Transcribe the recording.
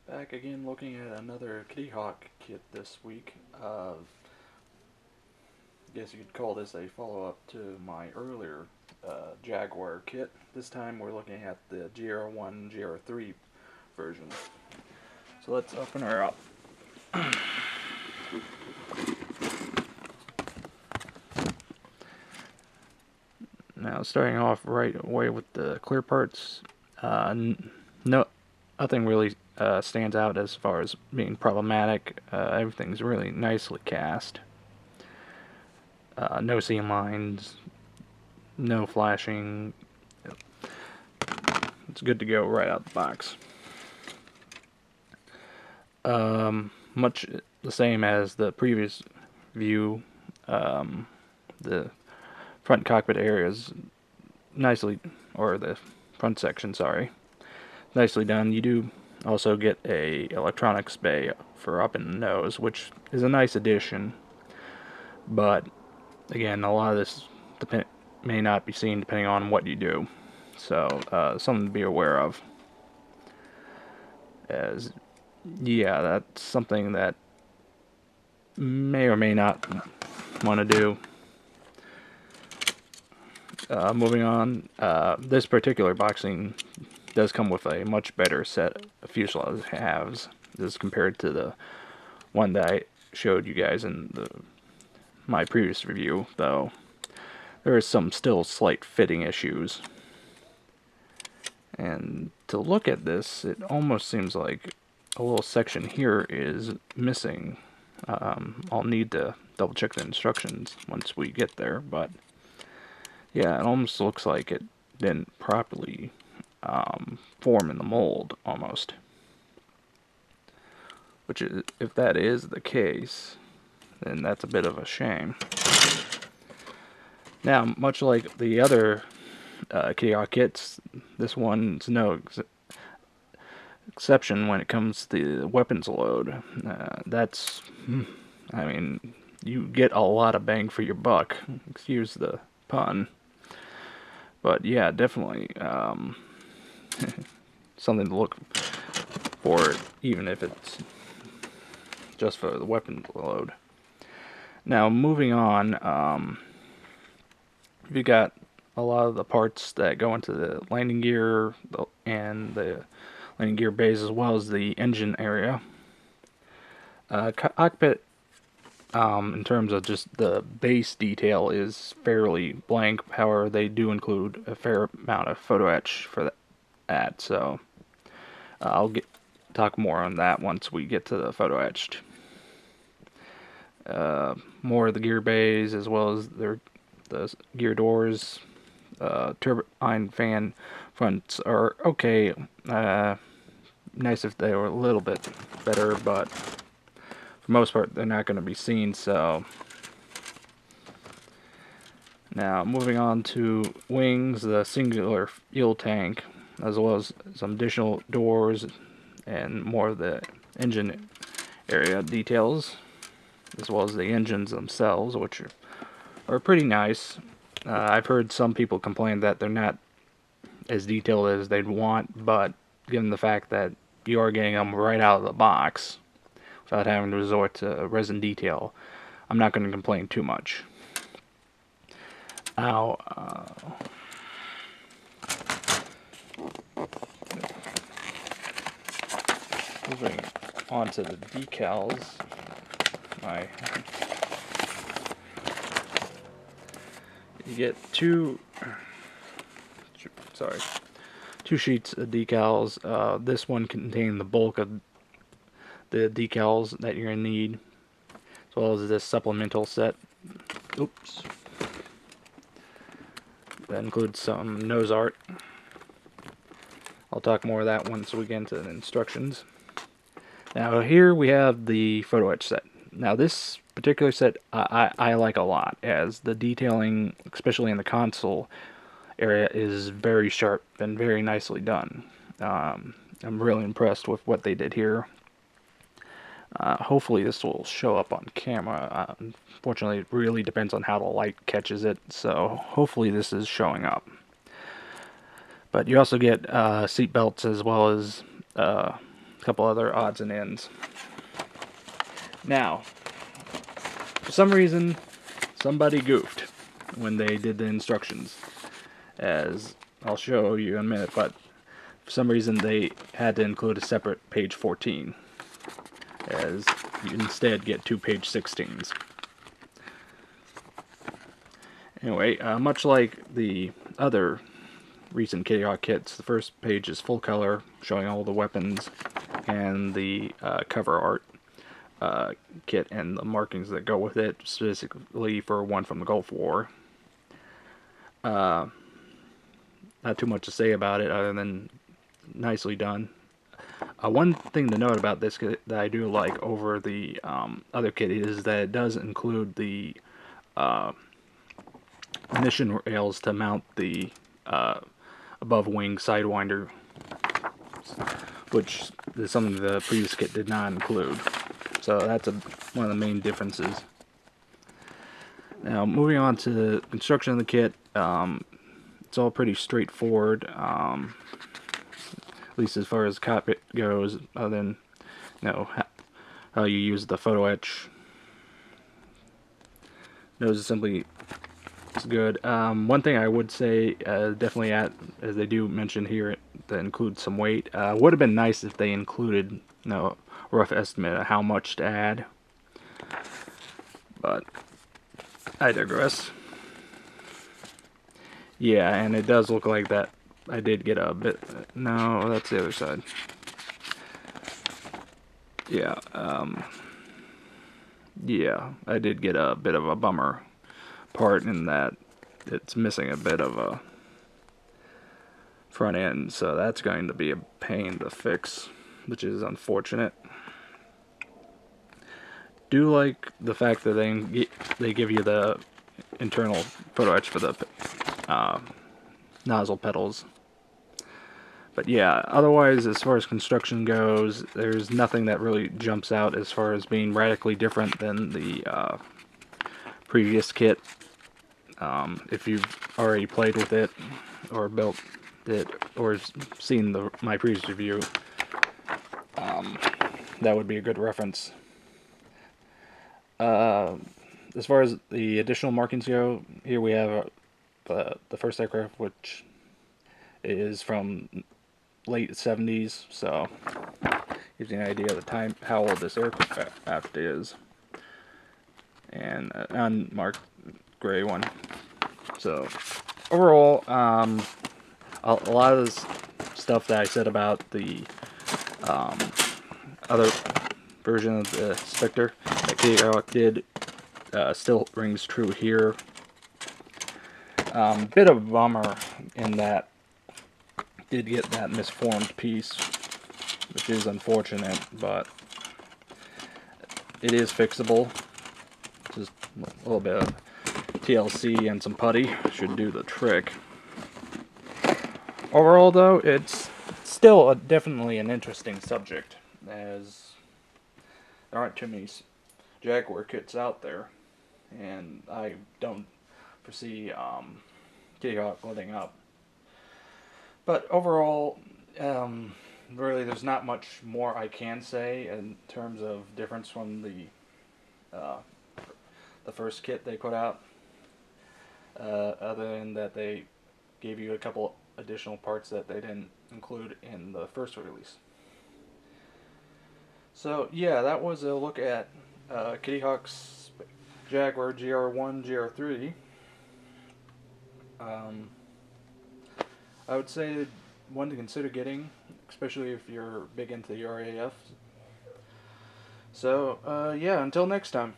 Back again looking at another Kitty Hawk kit this week. I guess you could call this a follow-up to my earlier Jaguar kit. This time we're looking at the GR.1, GR.3 version. So let's open her up. Now starting off right away with the clear parts, no, nothing really stands out as far as being problematic. Everything's really nicely cast. No seam lines, no flashing. It's good to go right out the box. Much the same as the previous view. The front cockpit area is nicely, or the front section, sorry, nicely done. You do also get a electronics bay for up in the nose, which is a nice addition. But again, a lot of this may not be seen depending on what you do. So something to be aware of. As yeah, that's something that may or may not want to do. Moving on, this particular boxing does come with a much better set of fuselage halves as compared to the one that I showed you guys in my previous review, though there is some still slight fitting issues. And to look at this, it almost seems like a little section here is missing. I'll need to double check the instructions once we get there, but yeah, it almost looks like it didn't properly form in the mold, almost. Which, if that is the case, then that's a bit of a shame. Now, much like the other Kitty Hawk kits, this one's no exception when it comes to the weapons load. I mean, you get a lot of bang for your buck. Excuse the pun. But yeah, definitely something to look for, even if it's just for the weapon load. Now, moving on, you got a lot of the parts that go into the landing gear and the landing gear bays, as well as the engine area. Cockpit, in terms of just the base detail, is fairly blank. However, they do include a fair amount of photo etch for that, so I'll talk more on that once we get to the photo etched. More of the gear bays, as well as the gear doors, turbine fan fronts are okay. Nice if they were a little bit better, but for the most part they're not going to be seen. So now moving on to wings, the singular fuel tank, as well as some additional doors and more of the engine area details, as well as the engines themselves, which are pretty nice. I've heard some people complain that they're not as detailed as they'd want, but given the fact that you are getting them right out of the box without having to resort to resin detail, I'm not going to complain too much. Now, moving on to the decals, you get two sheets of decals. This one containing the bulk of the decals that you're going to need, as well as this supplemental set. Oops. That includes some nose art. I'll talk more of that once we get into the instructions. Now here we have the photo etch set. Now this particular set I like a lot, as the detailing, especially in the console area, is very sharp and very nicely done. I'm really impressed with what they did here. Hopefully this will show up on camera. Unfortunately, it really depends on how the light catches it, so hopefully this is showing up. But you also get seat belts, as well as a couple other odds and ends. Now, for some reason, somebody goofed when they did the instructions, as I'll show you in a minute, but for some reason they had to include a separate page 14, as you instead get two page 16s. Anyway, much like the other recent Kitty Hawk kits, the first page is full color, showing all the weapons and the cover art kit and the markings that go with it, specifically for one from the Gulf War. Not too much to say about it other than nicely done. One thing to note about this kit that I do like over the other kit is that it does include the mission rails to mount the above wing sidewinder, which is something the previous kit did not include. So that's one of the main differences. Now, moving on to the construction of the kit, it's all pretty straightforward, at least as far as Cockpit goes, other than, how you use the photo etch. Those are simply good. One thing I would say, definitely as they do mention here, that includes some weight. Would have been nice if they included, a rough estimate of how much to add. But I digress. Yeah, and it does look like that. I did get a bit. No, that's the other side. Yeah. Yeah, I did get a bit of a bummer part in that it's missing a bit of a front end, so that's going to be a pain to fix, which is unfortunate. Do like the fact that they give you the internal photo etch for the nozzle pedals. But yeah, otherwise, as far as construction goes, there's nothing that really jumps out as far as being radically different than the previous kit. If you've already played with it, or built it, or seen my previous review, that would be a good reference. As far as the additional markings go, here we have the first aircraft, which is from late 70s, so gives you an idea of the time, how old this aircraft is. And an unmarked gray one. So overall, a lot of this stuff that I said about the other version of the Spectre that Kitty Hawk did still rings true here. Bit of a bummer in that did get that misformed piece, which is unfortunate, but it is fixable. Just a little bit of TLC and some putty should do the trick. Overall, though, it's still definitely an interesting subject, as there aren't too many Jaguar kits out there, and I don't foresee Kitty Hawk letting up. But overall, really, there's not much more I can say in terms of difference from the first kit they put out, other than that they gave you a couple additional parts that they didn't include in the first release. So yeah, that was a look at Kitty Hawk's Jaguar GR.1, GR.3. I would say one to consider getting, especially if you're big into the RAF. So yeah, until next time.